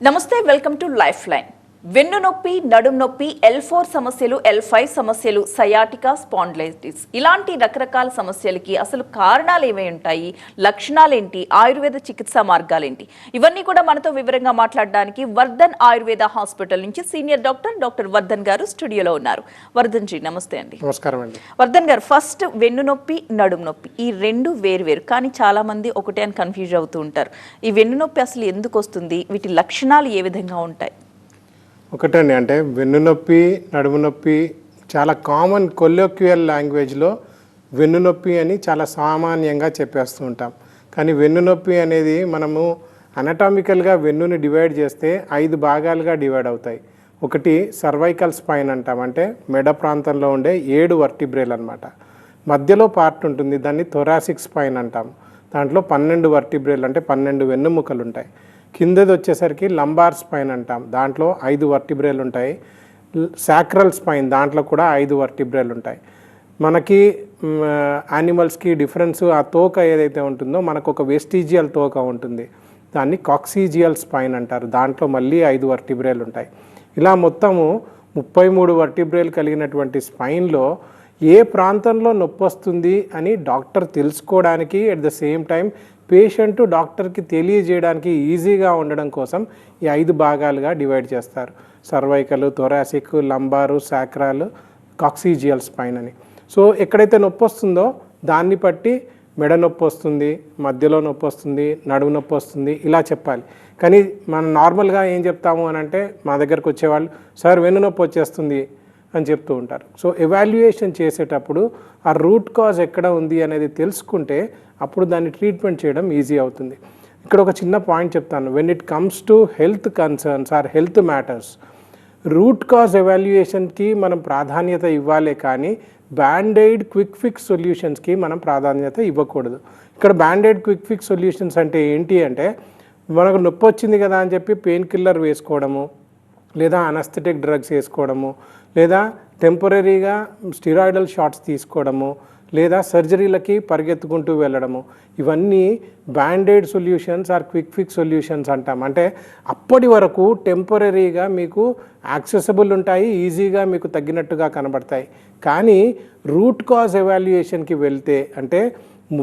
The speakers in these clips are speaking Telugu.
నమస్తే, వెల్కమ్ టు లైఫ్ లైన్. వెన్ను నొప్పి, నడుం నొప్పి, L4 సమస్యలు, L5 సమస్యలు, సయాటికా, స్పాండిలైటిస్ ఇలాంటి రకరకాల సమస్యలకి అసలు కారణాలు ఏమై ఉంటాయి, లక్షణాలేంటి, ఆయుర్వేద చికిత్సా మార్గాలేంటి, ఇవన్నీ కూడా మనతో వివరంగా మాట్లాడడానికి వర్ధన్ ఆయుర్వేద హాస్పిటల్ నుంచి సీనియర్ డాక్టర్ వర్ధన్ గారు స్టూడియోలో ఉన్నారు. వర్ధన్ జీ, నమస్తే అండి. నమస్కారం అండి. వర్ధన్ గారు, ఫస్ట్ వెన్ను నొప్పి, నడుం నొప్పి ఈ రెండు వేరు కానీ చాలా మంది ఒకటే అని కన్ఫ్యూజ్ అవుతూ ఉంటారు. ఈ వెన్ను నొప్పి అసలు ఎందుకు వస్తుంది, వీటి లక్షణాలు ఏ విధంగా ఉంటాయి? ఒకటండి, అంటే వెన్నునొప్పి, నడుము నొప్పి చాలా కామన్ కొలోక్యుయల్ లాంగ్వేజ్లో వెన్నునొప్పి అని చాలా సామాన్యంగా చెప్పేస్తూ ఉంటాం. కానీ వెన్నునొప్పి అనేది మనము అనటామికల్గా వెన్నుని డివైడ్ చేస్తే 5 భాగాలుగా డివైడ్ అవుతాయి. ఒకటి సర్వైకల్ స్పైన్ అంటాం, అంటే మెడ ప్రాంతంలో ఉండే 7 వర్టిబ్రేలు అనమాట. మధ్యలో పార్ట్ ఉంటుంది, దాన్ని థొరాసిక్ స్పైన్ అంటాం. దాంట్లో 12 వర్టిబ్రేలు అంటే 12 వెన్నుముకలు ఉంటాయి. కిందది వచ్చేసరికి లంబార్ స్పైన్ అంటాం, దాంట్లో 5 వర్టిబ్రేలు ఉంటాయి. సాక్రల్ స్పైన్, దాంట్లో కూడా 5 వర్టిబ్రేలు ఉంటాయి. మనకి యానిమల్స్కి డిఫరెన్స్ ఆ తోక ఏదైతే ఉంటుందో మనకు ఒక వెస్టిజియల్ తోక ఉంటుంది, దాన్ని కాక్సిజియల్ స్పైన్ అంటారు, దాంట్లో మళ్ళీ 5 వర్టిబ్రేలు ఉంటాయి. ఇలా మొత్తము 33 వర్టిబ్రేలు కలిగినటువంటి స్పైన్లో ఏ ప్రాంతంలో నొప్పి వస్తుంది అని డాక్టర్ తెలుసుకోవడానికి, at the same time patient డాక్టర్కి తెలియజేయడానికి ఈజీగా ఉండడం కోసం ఈ 5 భాగాలుగా డివైడ్ చేస్తారు. సర్వైకల్, థొరాసిక్, లంబారు, సాక్రాల్, కాక్సిజియల్ స్పైన్ అని. సో ఎక్కడైతే నొప్పి వస్తుందో దాన్ని బట్టి మెడ నొప్పి వస్తుంది, మధ్యలో నొప్పి వస్తుంది, నడుము నొప్పి వస్తుంది ఇలా చెప్పాలి. కానీ మనం నార్మల్గా ఏం చెప్తాము అని అంటే, మా దగ్గరకు వచ్చేవాళ్ళు సార్ వెన్ను నొప్పి వచ్చేస్తుంది అని చెప్తూ ఉంటారు. సో ఎవాల్యుయేషన్ చేసేటప్పుడు ఆ రూట్ కాజ్ ఎక్కడ ఉంది అనేది తెలుసుకుంటే అప్పుడు దాన్ని ట్రీట్మెంట్ చేయడం ఈజీ అవుతుంది. ఇక్కడ ఒక చిన్న పాయింట్ చెప్తాను. When it comes to health concerns or health matters, root cause ఎవాల్యుయేషన్కి మనం ప్రాధాన్యత ఇవ్వాలే కానీ బ్యాండెడ్ క్విక్ ఫిక్స్ సొల్యూషన్స్కి మనం ప్రాధాన్యత ఇవ్వకూడదు. ఇక్కడ బ్యాండెడ్ క్విక్ ఫిక్స్ సొల్యూషన్స్ అంటే ఏంటి అంటే, మనకు నొప్పి వచ్చింది కదా అని చెప్పి పెయిన్ కిల్లర్ వేసుకోవడము, లేదా అనస్థెటిక్ డ్రగ్స్ వేసుకోవడము, లేదా టెంపరీగా స్టిరాయిడల్ షాట్స్ తీసుకోవడము, లేదా సర్జరీలకి పరిగెత్తుకుంటూ వెళ్ళడము, ఇవన్నీ banded solutions or quick fix solutions అంటాం. అంటే అప్పటి వరకు టెంపరీగా మీకు యాక్సెసిబుల్ ఉంటాయి, ఈజీగా మీకు తగ్గినట్టుగా కనబడతాయి. కానీ రూట్ కాజ్ ఎవాల్యుయేషన్కి వెళ్తే, అంటే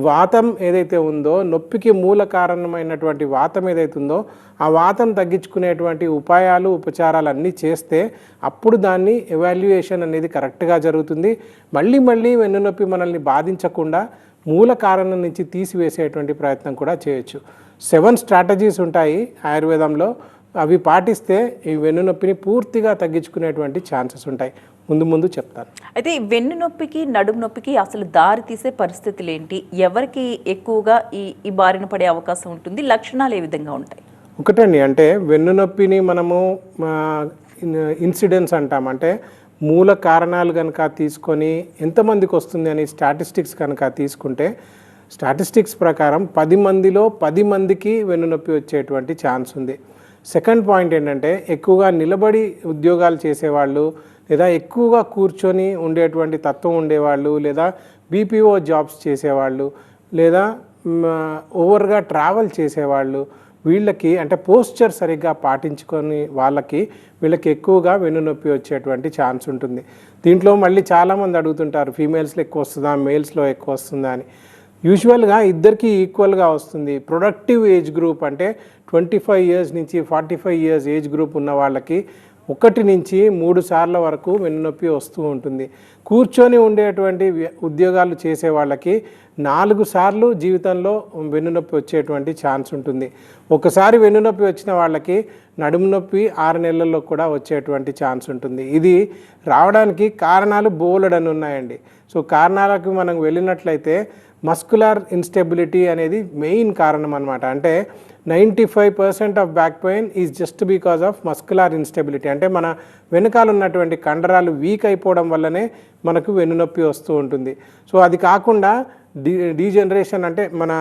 వాతం ఏదైతే ఉందో, నొప్పికి మూల కారణమైనటువంటి వాతం ఏదైతే ఉందో ఆ వాతం తగ్గించుకునేటువంటి ఉపాయాలు, ఉపచారాలు అన్నీ చేస్తే అప్పుడు దాన్ని ఎవాల్యుయేషన్ అనేది కరెక్ట్గా జరుగుతుంది. మళ్ళీ వెన్నునొప్పి మనల్ని బాధించకుండా మూల కారణం నుంచి తీసివేసేటువంటి ప్రయత్నం కూడా చేయొచ్చు. 7 స్ట్రాటజీస్ ఉంటాయి ఆయుర్వేదంలో, అవి పాటిస్తే ఈ వెన్నునొప్పిని పూర్తిగా తగ్గించుకునేటువంటి ఛాన్సెస్ ఉంటాయి. ముందు చెప్తాను. అయితే వెన్ను నొప్పికి, నడుము నొప్పికి అసలు దారి తీసే పరిస్థితులు ఏంటి, ఎవరికి ఎక్కువగా ఈ బారిన పడే అవకాశం ఉంటుంది, లక్షణాలు ఏ విధంగా ఉంటాయి? ఒకటండి, అంటే వెన్ను నొప్పిని మనము ఇన్సిడెన్స్ అంటాం. అంటే మూల కారణాలు కనుక తీసుకొని ఎంతమందికి వస్తుంది అని స్టాటిస్టిక్స్ కనుక తీసుకుంటే, స్టాటిస్టిక్స్ ప్రకారం 10 మందిలో 10 మందికి వెన్నునొప్పి వచ్చేటువంటి ఛాన్స్ ఉంది. సెకండ్ పాయింట్ ఏంటంటే, ఎక్కువగా నిలబడి ఉద్యోగాలు చేసేవాళ్ళు, లేదా ఎక్కువగా కూర్చొని ఉండేటువంటి తత్వం ఉండేవాళ్ళు, లేదా బీపీఓ జాబ్స్ చేసేవాళ్ళు, లేదా ఓవర్గా ట్రావెల్ చేసేవాళ్ళు, వీళ్ళకి అంటే పోస్చర్ సరిగ్గా పాటించుకొని వీళ్ళకి ఎక్కువగా వెన్నునొప్పి వచ్చేటువంటి ఛాన్స్ ఉంటుంది. దీంట్లో మళ్ళీ చాలామంది అడుగుతుంటారు, ఫీమేల్స్లో ఎక్కువ వస్తుందా, మేల్స్లో ఎక్కువ వస్తుందా అని. యూజువల్గా ఇద్దరికి ఈక్వల్గా వస్తుంది. ప్రొడక్టివ్ ఏజ్ గ్రూప్ అంటే 25 ఇయర్స్ నుంచి 45 ఇయర్స్ ఏజ్ గ్రూప్ ఉన్న వాళ్ళకి 1 నుంచి 3 సార్ల వరకు వెన్నునొప్పి వస్తూ ఉంటుంది. కూర్చొని ఉండేటువంటి ఉద్యోగాలు చేసే వాళ్ళకి 4 సార్లు జీవితంలో వెన్నునొప్పి వచ్చేటువంటి ఛాన్స్ ఉంటుంది. ఒకసారి వెన్నునొప్పి వచ్చిన వాళ్ళకి నడుము నొప్పి 6 నెలల్లో కూడా వచ్చేటువంటి ఛాన్స్ ఉంటుంది. ఇది రావడానికి కారణాలు బోలెడని ఉన్నాయండి. సో కారణాలకు మనం వెళ్ళినట్లయితే మస్కులర్ ఇన్స్టెబిలిటీ అనేది మెయిన్ కారణం అనమాట. అంటే 95% of back pain is just because of muscular instability. అంటే మన వెనకాల ఉన్నటువంటి కండరాలు వీక్ అయిపోవడం వల్లనే మనకు వెన్నునొప్పి వస్తూ ఉంటుంది. సో అది కాకుండా డీజనరేషన్ అంటే మన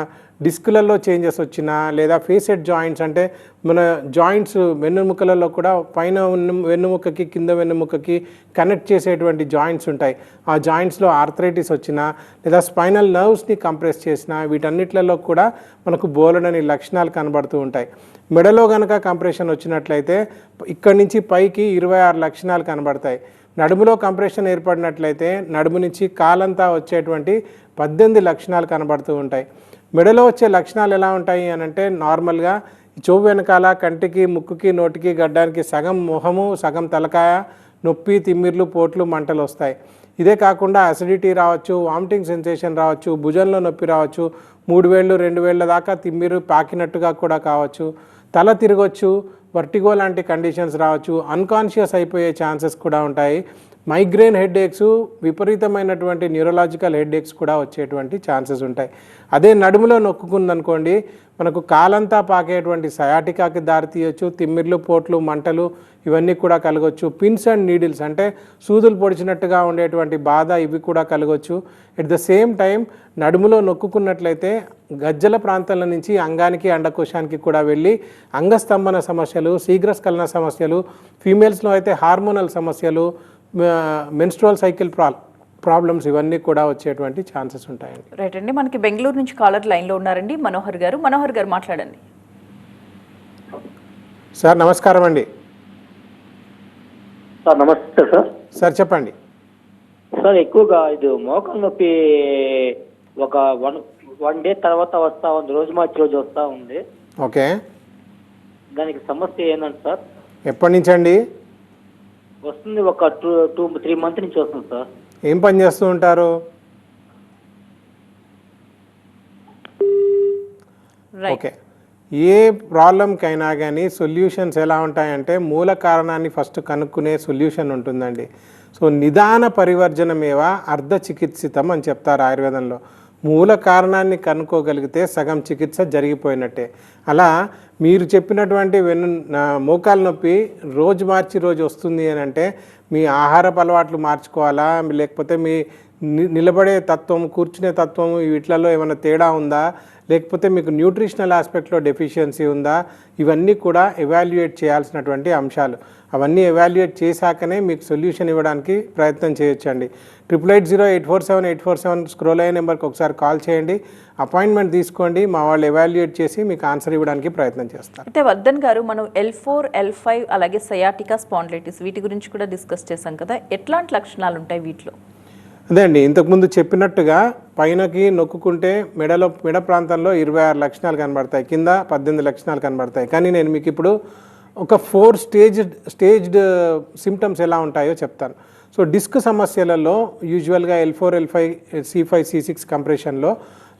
డిస్కులలో చేంజెస్ వచ్చినా లేదా ఫేసెడ్ జాయింట్స్ అంటే మన జాయింట్స్ వెన్నుముకలలో కూడా పైన వెన్నుముకకి కింద వెన్నుముకకి కనెక్ట్ చేసేటువంటి జాయింట్స్ ఉంటాయి. ఆ జాయింట్స్లో ఆర్థరైటిస్ వచ్చినా లేదా స్పైనల్ నర్వ్స్ని కంప్రెస్ చేసినా వీటన్నిట్లలో కూడా మనకు బోలెడని లక్షణాలు కనబడుతూ ఉంటాయి. మెడలో కనుక కంప్రెషన్ వచ్చినట్లయితే ఇక్కడి నుంచి పైకి 26 లక్షణాలు కనబడతాయి. నడుములో కంప్రెషన్ ఏర్పడినట్లయితే నడుము నుంచి కాలంతా వచ్చేటువంటి 18 లక్షణాలు కనబడుతూ ఉంటాయి. మెడలో వచ్చే లక్షణాలు ఎలా ఉంటాయి అని అంటే నార్మల్గా చెవు వెనకాల కంటికి ముక్కుకి నోటికి గడ్డానికి సగం మొహము సగం తలకాయ నొప్పి తిమ్మిర్లు పోట్లు మంటలు వస్తాయి. ఇదే కాకుండా అసిడిటీ రావచ్చు, వామిటింగ్ సెన్సేషన్ రావచ్చు, భుజంలో నొప్పి రావచ్చు, 3 వేళ్ళు 2 వేళ్ళ దాకా తిమ్మిరు పాకినట్టుగా కూడా కావచ్చు, తల తిరగొచ్చు, వర్టిగో లాంటి కండిషన్స్ రావచ్చు, అన్కాన్షియస్ అయిపోయే ఛాన్సెస్ కూడా ఉంటాయి. మైగ్రేన్ హెడ్ఏక్స్, విపరీతమైనటువంటి న్యూరలాజికల్ హెడ్ఏక్స్ కూడా వచ్చేటువంటి ఛాన్సెస్ ఉంటాయి. అదే నడుములో నొక్కుందనుకోండి మనకు కాలంతా పాకేటువంటి సయాటికాకి దారితీయచ్చు, తిమ్మిర్లు పోట్లు మంటలు ఇవన్నీ కూడా కలగవచ్చు. పిన్స్ అండ్ నీడిల్స్ అంటే సూదులు పొడిచినట్టుగా ఉండేటువంటి బాధ ఇవి కూడా కలగవచ్చు. ఎట్ ద సేమ్ టైం నడుములో నొక్కున్నట్లయితే గజ్జల ప్రాంతాల నుంచి అంగానికి అండకోశానికి కూడా వెళ్ళి అంగస్తంభన సమస్యలు, శీఘ్రస్ఖలన సమస్యలు, ఫీమేల్స్లో అయితే హార్మోనల్ సమస్యలు, మెన్స్ట్రువల్ సైకిల్ ప్రాబ్లమ్స్ ఇవన్నీ కూడా వచ్చేటువంటి ఛాన్సెస్ ఉంటాయండి. రైట్ అండి, మనకి బెంగళూరు నుంచి కాలర్ లైన్లో ఉన్నారండి మనోహర్ గారు. మనోహర్ గారు మాట్లాడండి. సార్ నమస్కారం అండి. సార్ నమస్తే సార్. సార్ చెప్పండి. సార్ ఎక్కువగా ఇది మోకాలు నొప్పి ఒక వన్ డే తర్వాత వస్తూ ఉంది, రోజు మార్చి రోజు వస్తూ ఉంది. ఓకే, దానికి సమస్య ఏంటంటే సార్ ఎప్పటి నుంచి అండి వస్తుంది? ఒక 2-3 మంత్ నుంచి వస్తుంది సార్. ఏం పని చేస్తూ ఉంటారు? ఓకే, ఏ ప్రాబ్లంకైనా కానీ సొల్యూషన్స్ ఎలా ఉంటాయంటే మూల కారణాన్ని ఫస్ట్ కనుక్కునే సొల్యూషన్ ఉంటుందండి. సో నిదాన పరివర్జనమేవ అర్ధ చికిత్సితం అని చెప్తారు ఆయుర్వేదంలో. మూల కారణాన్ని కనుక్కోగలిగితే సగం చికిత్స జరిగిపోయినట్టే. అలా మీరు చెప్పినటువంటి మోకాలు నొప్పి రోజు మార్చి రోజు వస్తుంది అని అంటే మీ ఆహారపు అలవాట్లు మార్చుకోవాలా, లేకపోతే మీ నిలబడే తత్వం, కూర్చునే తత్వం వీటిలలో ఏమైనా తేడా ఉందా, లేకపోతే మీకు న్యూట్రిషనల్ ఆస్పెక్ట్లో డెఫిషియన్సీ ఉందా, ఇవన్నీ కూడా ఎవాల్యుయేట్ చేయాల్సినటువంటి అంశాలు. అవన్నీ ఎవాల్యుయేట్ చేశాకనే మీకు సొల్యూషన్ ఇవ్వడానికి ప్రయత్నం చేయొచ్చండి. 880847 స్క్రోల్ అయ్యే నెంబర్కి ఒకసారి కాల్ చేయండి, అపాయింట్మెంట్ తీసుకోండి, మా వాళ్ళు ఎవాల్యుయేట్ చేసి మీకు ఆన్సర్ ఇవ్వడానికి ప్రయత్నం చేస్తారు. అయితే వర్ధన్ గారు, మనం L4, L5 అలాగే సయాటికా స్పాండిలైటిస్ వీటి గురించి కూడా డిస్కస్ చేశాం కదా, ఎట్లాంటి లక్షణాలు ఉంటాయి వీటిలో? అదే అండి, ఇంతకుముందు చెప్పినట్టుగా పైనకి నొక్కుంటే మెడ ప్రాంతంలో 26 లక్షణాలు కనబడతాయి, కింద 18 లక్షణాలు కనబడతాయి. కానీ నేను మీకు ఇప్పుడు ఒక 4 స్టేజ్డ్ సిమ్టమ్స్ ఎలా ఉంటాయో చెప్తాను. సో డిస్క్ సమస్యలలో యూజువల్గా L4, L5, C5, C6 కంప్రెషన్లో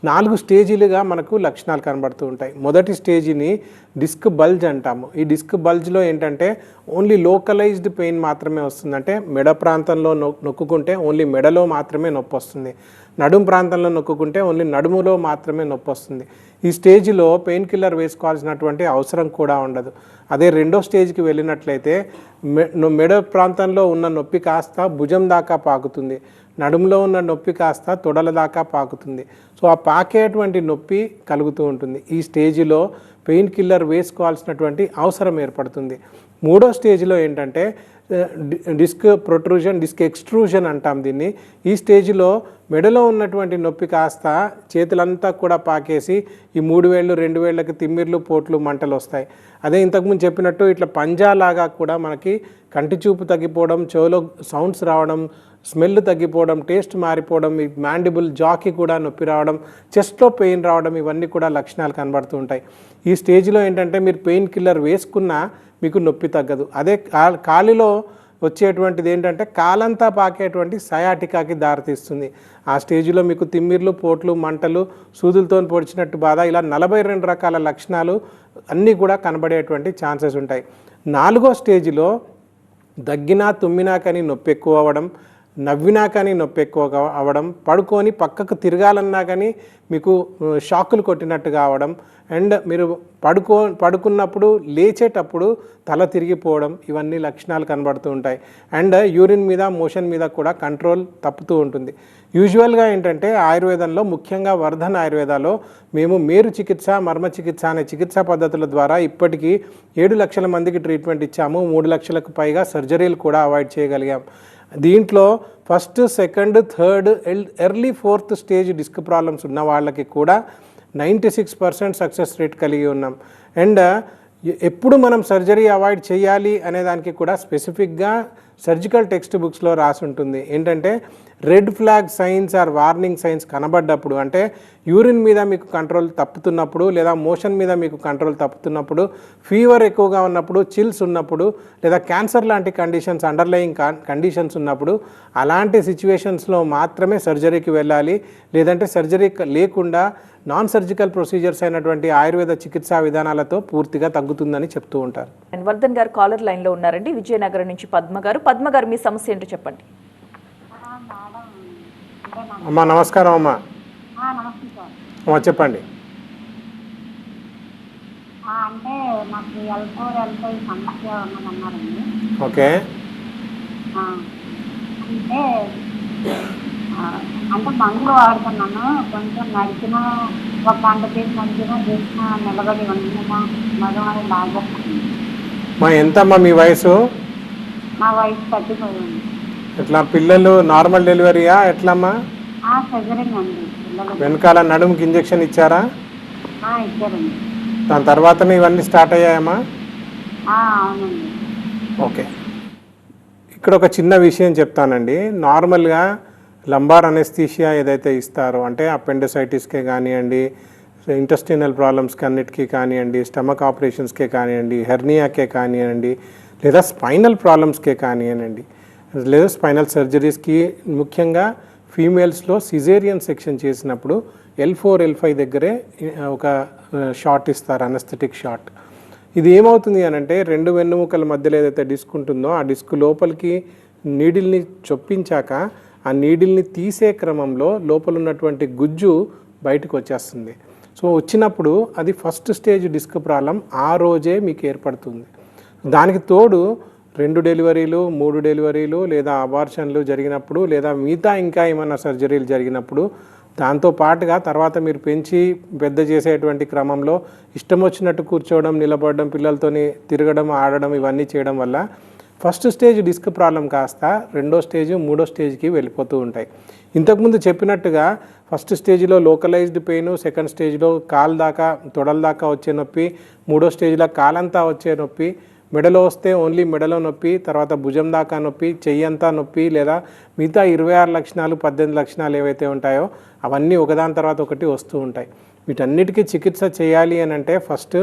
4 స్టేజీలుగా మనకు లక్షణాలు కనబడుతూ ఉంటాయి. మొదటి స్టేజీని డిస్క్ బల్జ్ అంటాము. ఈ డిస్క్ బల్జ్లో ఏంటంటే ఓన్లీ లోకలైజ్డ్ పెయిన్ మాత్రమే వస్తుంది. అంటే మెడ ప్రాంతంలో నొక్కుంటే ఓన్లీ మెడలో మాత్రమే నొప్పి వస్తుంది, నడుము ప్రాంతంలో నొక్కుంటే ఓన్లీ నడుములో మాత్రమే నొప్పి వస్తుంది. ఈ స్టేజ్లో పెయిన్ కిల్లర్ వేసుకోవాల్సినటువంటి అవసరం కూడా ఉండదు. అదే రెండో స్టేజ్కి వెళ్ళినట్లయితే మెడ ప్రాంతంలో ఉన్న నొప్పి కాస్త భుజం దాకా పాకుతుంది, నడుములో ఉన్న నొప్పి కాస్త తొడల దాకా పాకుతుంది. సో ఆ పాకేటువంటి నొప్పి కలుగుతూ ఉంటుంది. ఈ స్టేజిలో పెయిన్ కిల్లర్ వేసుకోవాల్సినటువంటి అవసరం ఏర్పడుతుంది. మూడో స్టేజ్లో ఏంటంటే డిస్క్ ప్రొట్రూజన్, డిస్క్ ఎక్స్ట్రూజన్ అంటాం దీన్ని. ఈ స్టేజ్లో మెడలో ఉన్నటువంటి నొప్పి కాస్త చేతులంతా కూడా పాకేసి ఈ 3 వేళ్ళు 2 వేళ్ళకి తిమ్మిర్లు పోట్లు మంటలు వస్తాయి. అదే ఇంతకుముందు చెప్పినట్టు ఇట్లా పంజాలాగా కూడా మనకి కంటి చూపు తగ్గిపోవడం, చెవులో సౌండ్స్ రావడం, స్మెల్ తగ్గిపోవడం, టేస్ట్ మారిపోవడం, ఈ మ్యాండిబుల్ జాకి కూడా నొప్పి రావడం, చెస్ట్లో పెయిన్ రావడం, ఇవన్నీ కూడా లక్షణాలు కనబడుతూ ఉంటాయి. ఈ స్టేజ్లో ఏంటంటే మీరు పెయిన్ కిల్లర్ వేసుకున్నా మీకు నొప్పి తగ్గదు. అదే కాలిలో వచ్చేటువంటిది ఏంటంటే కాలంతా పాకేటువంటి సయాటికాకి దారితీస్తుంది. ఆ స్టేజ్లో మీకు తిమ్మిర్లు పోట్లు మంటలు, సూదులతో పొడిచినట్టు బాధ, ఇలా 42 రకాల లక్షణాలు అన్నీ కూడా కనబడేటువంటి ఛాన్సెస్ ఉంటాయి. 4వ స్టేజ్లో దగ్గినా తుమ్మినా కానీ నొప్పి ఎక్కువ అవ్వడం, నవ్వినా కానీ నొప్పి ఎక్కువగా అవ్వడం, పడుకొని పక్కకు తిరగాలన్నా కానీ మీకు షాకులు కొట్టినట్టుగా అవడం, అండ్ మీరు పడుకున్నప్పుడు లేచేటప్పుడు తల తిరిగిపోవడం, ఇవన్నీ లక్షణాలు కనబడుతూ ఉంటాయి. అండ్ యూరిన్ మీద మోషన్ మీద కూడా కంట్రోల్ తప్పుతూ ఉంటుంది. యూజువల్గా ఏంటంటే ఆయుర్వేదంలో, ముఖ్యంగా వర్ధన్ ఆయుర్వేదాలో మేము మేరు చికిత్స, మర్మ చికిత్స అనే చికిత్సా పద్ధతుల ద్వారా ఇప్పటికీ 7 లక్షల మందికి ట్రీట్మెంట్ ఇచ్చాము. 3 లక్షలకు పైగా సర్జరీలు కూడా అవాయిడ్ చేయగలిగాం. దీంట్లో first, second, third, early 4th stage disc problems ఉన్న వాళ్ళకి కూడా 96% సక్సెస్ రేట్ కలిగి ఉన్నాం. అండ్ ఎప్పుడు మనం సర్జరీ అవాయిడ్ చేయాలి అనే దానికి కూడా స్పెసిఫిక్గా సర్జికల్ టెక్స్ట్ బుక్స్లో రాసి ఉంటుంది. ఏంటంటే red flag signs or warning signs కనబడ్డప్పుడు, అంటే యూరిన్ మీద మీకు కంట్రోల్ తప్పుతున్నప్పుడు, లేదా మోషన్ మీద మీకు కంట్రోల్ తప్పుతున్నప్పుడు, ఫీవర్ ఎక్కువగా ఉన్నప్పుడు, చిల్స్ ఉన్నప్పుడు, లేదా క్యాన్సర్ లాంటి కండిషన్స్, అండర్లయింగ్ కండిషన్స్ ఉన్నప్పుడు, అలాంటి సిచ్యువేషన్స్లో మాత్రమే సర్జరీకి వెళ్ళాలి. లేదంటే సర్జరీ లేకుండా నాన్ సర్జికల్ ప్రొసీజర్స్ అయినటువంటి ఆయుర్వేద చికిత్సా విధానాలతో పూర్తిగా తగ్గుతుందని చెప్తూ ఉంటారు. వర్ధన్ గారు కాలర్ లైన్లో ఉన్నారండి, విజయనగరం నుంచి పద్మ గారు. పద్మ గారు, మీ సమస్య ఏంటో చెప్పండి. అమ్మా నమస్కారం. అమ్మా అమ్మా చెప్పండి. అంటే నాకు L4, L5 సమస్య ఉన్నదన్నారండి. ఓకే. అంటే అంటే మందులు వాడుతున్నాను. కొంచెం నడిచిన ఒక గంట సేపు నడిచిన చేసిన నిలబడి ఉండమా నడవడం బాగా. మా ఎంతమ్మా మీ వయసు? నా వయసు 35 ఉంది. ఎట్లా పిల్లలు నార్మల్ డెలివరీయా ఎట్లమ్మా? సర్జరీ అండి. పిల్లలు వెనకాల నడుముకి ఇంజెక్షన్ ఇచ్చారా? ఇచ్చారండి. దాని తర్వాతనే ఇవన్నీ స్టార్ట్ అయ్యాయమ్మా? అవునండి. ఓకే. ఇక్కడ ఒక చిన్న విషయం చెప్తానండి. నార్మల్గా లంబార్ అనెస్థీషియా ఏదైతే ఇస్తారో, అంటే అపెండిసైటిస్కే కానివ్వండి, ఇంటెస్టినల్ ప్రాబ్లమ్స్కి అన్నిటికీ కానివ్వండి, స్టమక్ ఆపరేషన్స్కే కానివ్వండి, హెర్నియాకే కానివ్వండి, లేదా స్పైనల్ ప్రాబ్లమ్స్కే కానివ్వండి, లేదా స్పైనల్ సర్జరీస్కి, ముఖ్యంగా ఫీమేల్స్లో సిజేరియన్ సెక్షన్ చేసినప్పుడు L4, L5 దగ్గరే ఒక షాట్ ఇస్తారు, అనస్థెటిక్ షాట్. ఇది ఏమవుతుంది అని అంటే 2 వెన్నుముకల మధ్యలో ఏదైతే డిస్క్ ఉంటుందో ఆ డిస్క్ లోపలికి నీడిల్ని చొప్పించాక ఆ నీడిల్ని తీసే క్రమంలో లోపల ఉన్నటువంటి గుజ్జు బయటకు వచ్చేస్తుంది. సో వచ్చినప్పుడు అది ఫస్ట్ స్టేజ్ డిస్క్ ప్రాబ్లం ఆ రోజే మీకు ఏర్పడుతుంది. దానికి తోడు 2 డెలివరీలు, 3 డెలివరీలు, లేదా అబార్షన్లు జరిగినప్పుడు, లేదా మిగతా ఇంకా ఏమైనా సర్జరీలు జరిగినప్పుడు, దాంతో పాటుగా తర్వాత మీరు పెంచి పెద్ద చేసేటువంటి క్రమంలో ఇష్టం వచ్చినట్టు కూర్చోవడం, నిలబడడం, పిల్లలతోని తిరగడం, ఆడడం, ఇవన్నీ చేయడం వల్ల ఫస్ట్ స్టేజ్ డిస్క్ ప్రాబ్లం కాస్త 2వ స్టేజ్, 3వ స్టేజ్కి వెళ్ళిపోతూ ఉంటాయి. ఇంతకుముందు చెప్పినట్టుగా ఫస్ట్ స్టేజ్లో లోకలైజ్డ్ పెయిన్, సెకండ్ స్టేజ్లో కాలు దాకా, తొడల దాకా వచ్చే నొప్పి, 3వ స్టేజ్లో కాలంతా వచ్చే నొప్పి, మెడలో వస్తే ఓన్లీ మెడలో నొప్పి, తర్వాత భుజం దాకా నొప్పి, చెయ్యంతా నొప్పి, లేదా మిగతా 26 లక్షణాలు, 18 లక్షణాలు ఏవైతే ఉంటాయో అవన్నీ ఒకదాని తర్వాత ఒకటి వస్తూ ఉంటాయి. వీటన్నిటికీ చికిత్స చేయాలి అని అంటే ఫస్ట్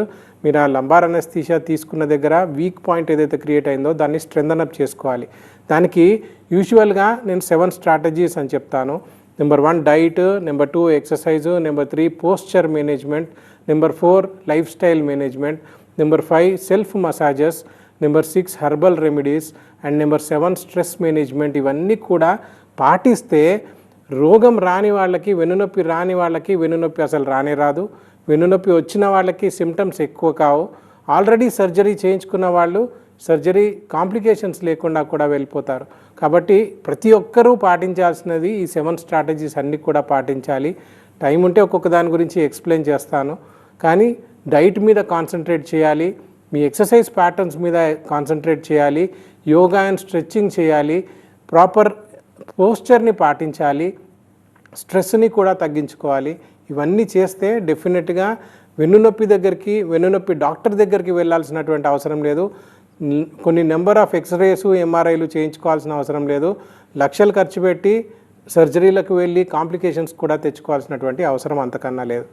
మీరు ఆ లంబార్ అనెస్థీషియా తీసుకున్న దగ్గర వీక్ పాయింట్ ఏదైతే క్రియేట్ అయిందో దాన్ని స్ట్రెంథన్ అప్ చేసుకోవాలి. దానికి యూజువల్గా నేను 7 స్ట్రాటజీస్ అని చెప్తాను. Number 1 diet, number 2 exercise, number 3 posture management, number 4 life style management, number 5 self massages, number 6 herbal remedies, and number 7 stress management. ఇవన్నీ కూడా పాటిస్తే రోగం రాని వాళ్ళకి, వెన్నునొప్పి రాని వాళ్ళకి వెన్నునొప్పి అసలు రానే రాదు. వెన్నునొప్పి వచ్చిన వాళ్ళకి సిమ్టమ్స్ ఎక్కువ కావు. ఆల్రెడీ సర్జరీ చేయించుకున్న వాళ్ళు సర్జరీ కాంప్లికేషన్స్ లేకుండా కూడా వెళ్ళిపోతారు. కాబట్టి ప్రతి ఒక్కరూ పాటించాల్సినది ఈ 7 స్ట్రాటజీస్ అన్నీ కూడా పాటించాలి. టైం ఉంటే ఒక్కొక్క దాని గురించి ఎక్స్ప్లెయిన్ చేస్తాను. కానీ డైట్ మీద కాన్సన్ట్రేట్ చేయాలి, మీ ఎక్సర్సైజ్ ప్యాటర్న్స్ మీద కాన్సన్ట్రేట్ చేయాలి, యోగా అండ్ స్ట్రెచ్చింగ్ చేయాలి, ప్రాపర్ పోస్చర్ని పాటించాలి, స్ట్రెస్ని కూడా తగ్గించుకోవాలి. ఇవన్నీ చేస్తే డెఫినెట్గా వెన్నునొప్పి డాక్టర్ దగ్గరికి వెళ్ళాల్సినటువంటి అవసరం లేదు. కొన్ని నెంబర్ ఆఫ్ ఎక్స్రేస్, ఎంఆర్ఐలు చేయించుకోవాల్సిన అవసరం లేదు. లక్షలు ఖర్చు పెట్టి సర్జరీలకు వెళ్ళి కాంప్లికేషన్స్ కూడా తెచ్చుకోవాల్సినటువంటి అవసరం అంతకన్నా లేదు.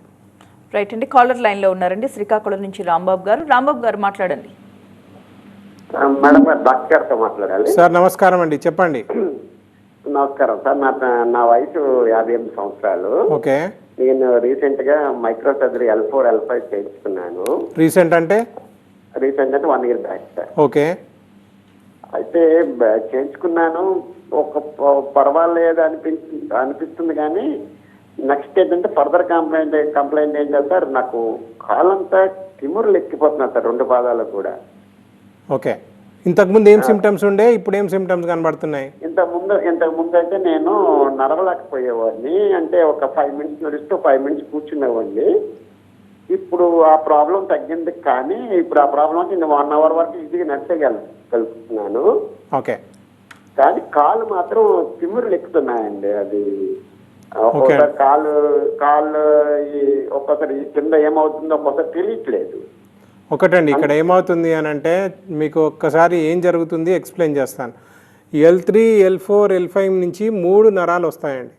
రైట్ అండి, కాలర్ లైన్లో ఉన్నారండి, శ్రీకాకుళం నుంచి రాంబాబు గారు. రాంబాబు గారు మాట్లాడండి. మేడం డాక్టర్ గారితో మాట్లాడాలి. సార్ నమస్కారం అండి, చెప్పండి. నమస్కారం సార్. నా వయసు 58 సంవత్సరాలు. ఓకే. నేను రీసెంట్ గా మైక్రో సర్జరీ L4, L5 చేయించుకున్నాను. రీసెంట్ అంటే 1 year బ్యాక్ సార్. ఓకే. అయితే చేయించుకున్నాను. పర్వాలేదు అనిపిస్తుంది కానీ నెక్స్ట్ ఏంటంటే ఫర్దర్ కంప్లైంట్ ఏంటంటే సార్, నాకు కాలంతా తిమ్మురులు ఎక్కిపోతున్నాయి సార్ 2 పాదాలు కూడా. ఓకే, ఇంతకుముందు ఏం సిమ్టమ్స్ ఉండే, ఇప్పుడు ఏం సిమ్టమ్స్ కనబడుతున్నాయి? ఇంతకు ముందు అయితే నేను నడవలేకపోయేవాడిని, అంటే ఒక 5 మినిట్స్ నడుస్తూ 5 మినిట్స్ కూర్చునేవాడిని. ఇప్పుడు ఆ ప్రాబ్లం తగ్గింది, కానీ ఇప్పుడు ఆ ప్రాబ్లం నేను 1 అవర్ వరకు ఈజీగా నడిచగలుగుతున్నాను. ఓకే, కానీ కాళ్ళు మాత్రం తిమ్మురులు ఎక్కుతున్నాయండి. అది ఒక్కొక్కసారి కాళ్ళు ఒక్కొక్కసారి కింద ఏమవుతుందో ఒక్కొక్కసారి తెలియట్లేదు. ఒకటండి, ఇక్కడ ఏమవుతుంది అని అంటే మీకు ఒక్కసారి ఏం జరుగుతుంది ఎక్స్ప్లెయిన్ చేస్తాను. L3, L4, L5 నుంచి 3 నరాలు వస్తాయండి.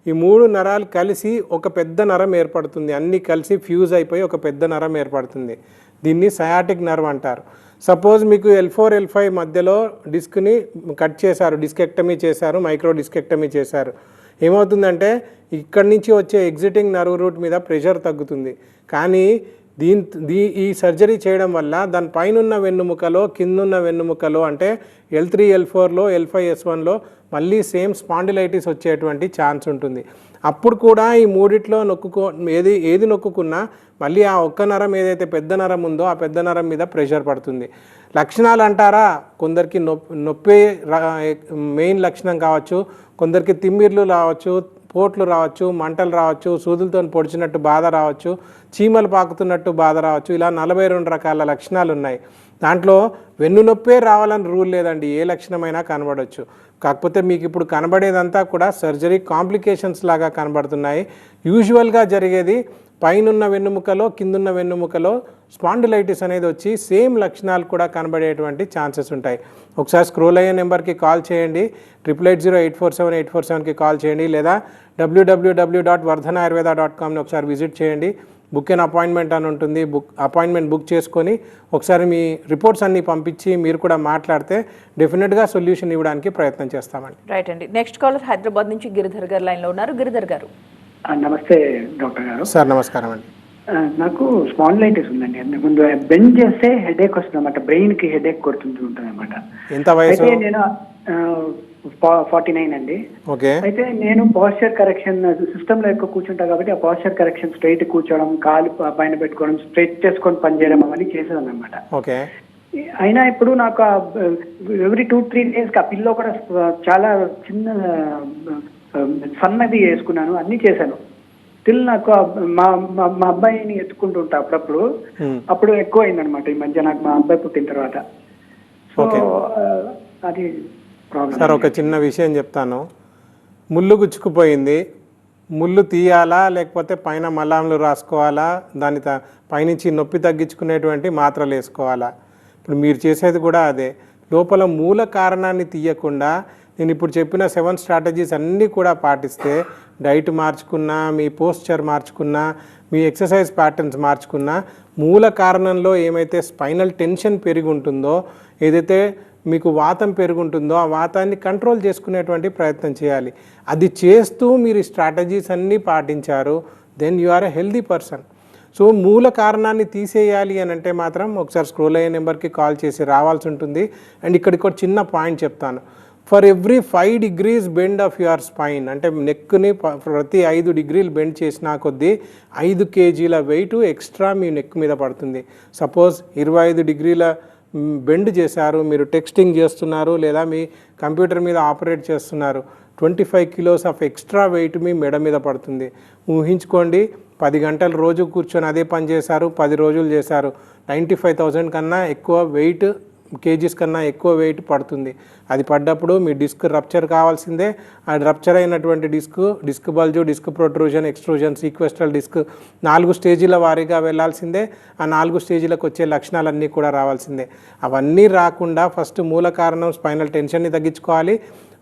ఈ 3 నరాలు కలిసి ఒక పెద్ద నరం ఏర్పడుతుంది. అన్నీ కలిసి ఫ్యూజ్ అయిపోయి ఒక పెద్ద నరం ఏర్పడుతుంది. దీన్ని సయాటిక్ నర్వ్ అంటారు. సపోజ్ మీకు L4, L5 మధ్యలో డిస్క్ని కట్ చేశారు, డిస్కెక్టమీ చేశారు, మైక్రో డిస్కెక్టమీ చేశారు. ఏమవుతుందంటే ఇక్కడి నుంచి వచ్చే ఎగ్జిటింగ్ నర్వ్ రూట్ మీద ప్రెషర్ తగ్గుతుంది. కానీ ఈ సర్జరీ చేయడం వల్ల దాని పైనున్న వెన్నుముకలో కిందున్న వెన్నుముకలో అంటే L3, L4లో, L5, S1లో మళ్ళీ సేమ్ స్పాండిలైటిస్ వచ్చేటువంటి ఛాన్స్ ఉంటుంది. అప్పుడు కూడా ఈ మూడిట్లో ఏది నొక్కుకున్నా మళ్ళీ ఆ ఒక్క నరం ఏదైతే పెద్ద నరం ఉందో ఆ పెద్ద నరం మీద ప్రెషర్ పడుతుంది. లక్షణాలు అంటారా, కొందరికి నొప్పి మెయిన్ లక్షణం కావచ్చు, కొందరికి తిమ్మిర్లు రావచ్చు, పోట్లు రావచ్చు, మంటలు రావచ్చు, సూదులతో పొడిచినట్టు బాధ రావచ్చు, చీమలు పాకుతున్నట్టు బాధ రావచ్చు. ఇలా 42 రకాల లక్షణాలు ఉన్నాయి. దాంట్లో వెన్ను నొప్పే రావాలని రూల్ లేదండి, ఏ లక్షణమైనా కనబడవచ్చు. కాకపోతే మీకు ఇప్పుడు కనబడేదంతా కూడా సర్జరీ కాంప్లికేషన్స్ లాగా కనబడుతున్నాయి. యూజువల్గా జరిగేది పైనున్న వెన్నుముకలో కిందున్న వెన్నుముకలో స్పాండిలైటిస్ అనేది వచ్చి సేమ్ లక్షణాలు కూడా కనబడేటువంటి ఛాన్సెస్ ఉంటాయి. ఒకసారి స్క్రోల్ అయ్యే నెంబర్కి కాల్ చేయండి, 880847 కాల్ చేయండి, లేదా www.vardhanayurveda.comని ఒకసారి విజిట్ చేయండి. బుక్ అండ్ అపాయింట్మెంట్ అని ఉంటుంది. అపాయింట్మెంట్ బుక్ చేసుకొని ఒకసారి మీ రిపోర్ట్స్ అన్నీ పంపించి మీరు కూడా మాట్లాడితే డెఫినెట్గా సొల్యూషన్ ఇవ్వడానికి ప్రయత్నం చేస్తామండి. రైట్ అండి. నెక్స్ట్ కాలర్ హైదరాబాద్ నుంచి గిరిధర్ గారు లైన్లో ఉన్నారు. గిరిధర్ గారు నమస్తే డాక్టర్ గారు. సార్ నమస్కారం అండి. నాకు స్పాండిలైటిస్ ఉందండి. ముందు బెండ్ చేస్తే హెడేక్ వస్తుంది అన్నమాట, బ్రెయిన్ కి హెడేక్ కొడుతుంది ఉంటుంది అనమాట. ఎంత వయసు? అయితే నేను 49 అండి. ఓకే. అయితే నేను పోస్చర్ కరెక్షన్ సిస్టమ్ లో ఎక్కువ కూర్చుంటా కాబట్టి ఆ పోస్చర్ కరెక్షన్ స్ట్రైట్ కూర్చోవడం, కాలు పైన పెట్టుకోవడం, స్ట్రెచ్ చేసుకొని పనిచేయడం అవన్నీ చేసేదాన్ని అనమాట. ఓకే. అయినా ఇప్పుడు నాకు ఎవ్రీ 2-3 డేస్ ఆ పిల్లో కూడా చాలా చిన్న సన్నది వేసుకున్నాను, అన్ని చేశాను. స్టిల్ నాకు మా అబ్బాయిని ఎత్తుకుంటూ ఉంటా అప్పుడప్పుడు, అప్పుడు ఎక్కువ అయిందనమాట ఈ మధ్య నాకు మా అబ్బాయి పుట్టిన తర్వాత. సో అది ప్రాబ్లం. సార్ ఒక చిన్న విషయం చెప్తాను. ముళ్ళు గుచ్చుకుపోయింది, ముళ్ళు తీయాలా లేకపోతే పైన మలాంలు రాసుకోవాలా, దాని పైనుంచి నొప్పి తగ్గించుకునేటువంటి మాత్రలు వేసుకోవాలా? ఇప్పుడు మీరు చేసేది కూడా అదే. లోపల మూల కారణాన్ని తీయకుండా నేను ఇప్పుడు చెప్పిన 7 స్ట్రాటజీస్ అన్నీ కూడా పాటిస్తే, డైట్ మార్చుకున్నా, మీ పోస్చర్ మార్చుకున్నా, మీ ఎక్సర్సైజ్ ప్యాటర్న్స్ మార్చుకున్నా, మూల కారణంలో ఏమైతే స్పైనల్ టెన్షన్ పెరిగి ఉంటుందో, ఏదైతే మీకు వాతం పెరుగుంటుందో ఆ వాతాన్ని కంట్రోల్ చేసుకునేటువంటి ప్రయత్నం చేయాలి. అది చేస్తూ మీరు స్ట్రాటజీస్ అన్నీ పాటించారు, then you are a healthy person. So మూల కారణాన్ని తీసేయాలి అని అంటే మాత్రం ఒకసారి స్క్రోల్ అయ్యే నెంబర్కి కాల్ చేసి రావాల్సి ఉంటుంది. అండ్ ఇక్కడికి ఒక చిన్న పాయింట్ చెప్తాను. For every 5 degrees bend of your spine, అంటే నెక్ని ప్రతి 5 degrees బెండ్ చేసినా కొద్దీ 5 kgs వెయిట్ ఎక్స్ట్రా మీ నెక్ మీద పడుతుంది. సపోజ్ 25 degrees బెండ్ చేశారు, మీరు టెక్స్టింగ్ చేస్తున్నారు లేదా మీ కంప్యూటర్ మీద ఆపరేట్ చేస్తున్నారు, 25 kilos ఆఫ్ ఎక్స్ట్రా వెయిట్ మీ మెడ మీద పడుతుంది. ఊహించుకోండి, 10 గంటలు రోజు కూర్చొని అదే పని చేశారు, 10 రోజులు చేశారు, 95,000 కన్నా ఎక్కువ వెయిట్, కేజీస్ కన్నా ఎక్కువ వెయిట్ పడుతుంది. అది పడ్డప్పుడు మీ డిస్క్ రప్చర్ కావాల్సిందే. ఆ రప్చర్ అయినటువంటి disc bulge, disc protrusion, extrusion, sequestral disc 4 స్టేజీల వారీగా వెళ్ళాల్సిందే. ఆ 4 స్టేజీలకు వచ్చే లక్షణాలన్నీ కూడా రావాల్సిందే. అవన్నీ రాకుండా ఫస్ట్ మూల కారణం స్పైనల్ టెన్షన్ని తగ్గించుకోవాలి,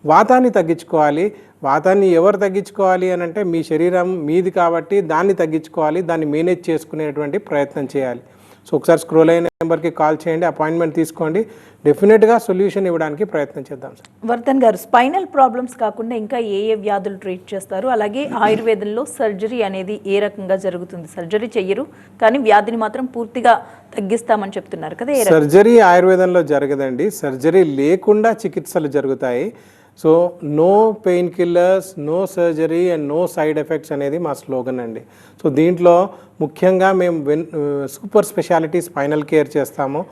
వాతాన్ని తగ్గించుకోవాలి. వాతాన్ని ఎవరు తగ్గించుకోవాలి అని అంటే మీ శరీరం మీది కాబట్టి దాన్ని తగ్గించుకోవాలి, దాన్ని మేనేజ్ చేసుకునేటువంటి ప్రయత్నం చేయాలి. సో ఒకసారి స్క్రోల్ అయిన నెంబర్కి కాల్ చేయండి, అపాయింట్మెంట్ తీసుకోండి, డెఫినెట్గా సొల్యూషన్ ఇవ్వడానికి ప్రయత్నం చేద్దాం సార్. వర్ధన్ గారు, స్పైనల్ ప్రాబ్లమ్స్ కాకుండా ఇంకా ఏ వ్యాధులు ట్రీట్ చేస్తారు? అలాగే ఆయుర్వేదంలో సర్జరీ అనేది ఏ రకంగా జరుగుతుంది? సర్జరీ చెయ్యరు కానీ వ్యాధిని మాత్రం పూర్తిగా తగ్గిస్తామని చెప్తున్నారు కదా. సర్జరీ ఆయుర్వేదంలో జరగదండి, సర్జరీ లేకుండా చికిత్సలు జరుగుతాయి. So no pain killers, no surgery and no side effects అనేది మా స్లోగన్ అండి. సో దీంట్లో ముఖ్యంగా మేము సూపర్ స్పెషాలిటీ స్పైనల్ కేర్ చేస్తాము.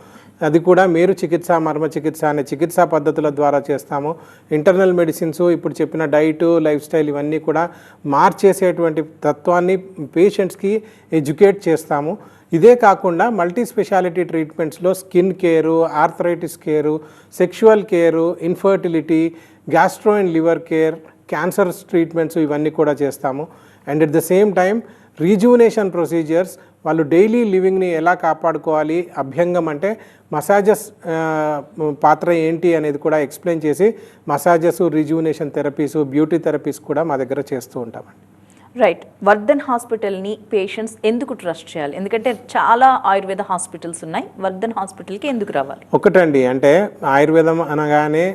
అది కూడా మేరు చికిత్స, మర్మ చికిత్స అనే చికిత్సా పద్ధతుల ద్వారా చేస్తాము. ఇంటర్నల్ మెడిసిన్స్, ఇప్పుడు చెప్పిన డైటు, లైఫ్ స్టైల్ ఇవన్నీ కూడా మార్చేసేటువంటి తత్వాన్ని పేషెంట్స్కి ఎడ్యుకేట్ చేస్తాము. ఇదే కాకుండా మల్టీ స్పెషాలిటీ ట్రీట్మెంట్స్లో skin care, arthritis care, sexual care, infertility, gastro and liver care, cancer treatments ఇవన్నీ కూడా చేస్తాము. And at the same time rejuvenation procedures, వాళ్ళు డైలీ లివింగ్ని ఎలా కాపాడుకోవాలి, అభ్యంగం అంటే మసాజెస్ పాత్ర ఏంటి అనేది కూడా ఎక్స్ప్లెయిన్ చేసి massages, rejuvenation therapies, beauty therapies కూడా మా దగ్గర చేస్తూ ఉంటామండి. రైట్. వర్ధన్ హాస్పిటల్ని పేషెంట్స్ ఎందుకు ట్రస్ట్ చేయాలి? ఎందుకంటే చాలా ఆయుర్వేద హాస్పిటల్స్ ఉన్నాయి, వర్ధన్ హాస్పిటల్కి ఎందుకు రావాలి? ఒకటండి, అంటే ఆయుర్వేదం అనగానే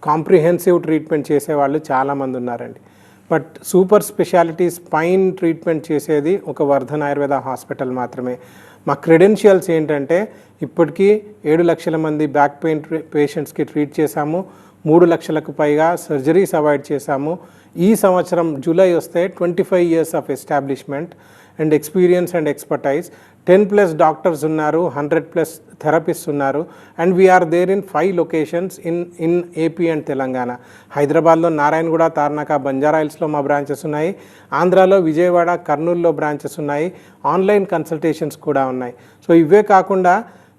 కాంప్రిహెన్సివ్ ట్రీట్మెంట్ చేసేవాళ్ళు చాలామంది ఉన్నారండి. But super speciality spine treatment చేసేది ఒక వర్ధన్ ఆయుర్వేద హాస్పిటల్ మాత్రమే. మా క్రెడెన్షియల్స్ ఏంటంటే ఇప్పటికీ 7 లక్షల మంది బ్యాక్ పెయిన్ పేషెంట్స్కి ట్రీట్ చేశాము, 3 లక్షలకు పైగా సర్జరీస్ అవాయిడ్ చేశాము. ఈ సంవత్సరం జూలై వస్తే 25 years of establishment and experience and expertise. 10+ doctors ఉన్నారు, 100+ థెరపిస్ట్ ఉన్నారు. And we are there in 5 locations in AP and Telangana. హైదరాబాద్లో నారాయణగూడ, తార్నాక, బంజారాహిల్స్లో మా బ్రాంచెస్ ఉన్నాయి. ఆంధ్రాలో విజయవాడ, కర్నూలులో బ్రాంచెస్ ఉన్నాయి. ఆన్లైన్ కన్సల్టేషన్స్ కూడా ఉన్నాయి. సో ఇవే కాకుండా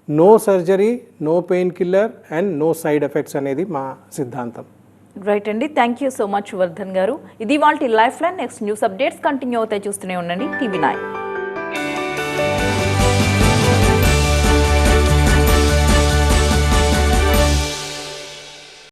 no surgery, no pain killer and no side effects అనేది మా సిద్ధాంతం. రైట్ అండి, thank you so much Vardhan గారు. ఇది వాళ్ళ life line. Next news updates continue అవుతాయి, చూస్తూనే ఉండండి TV9.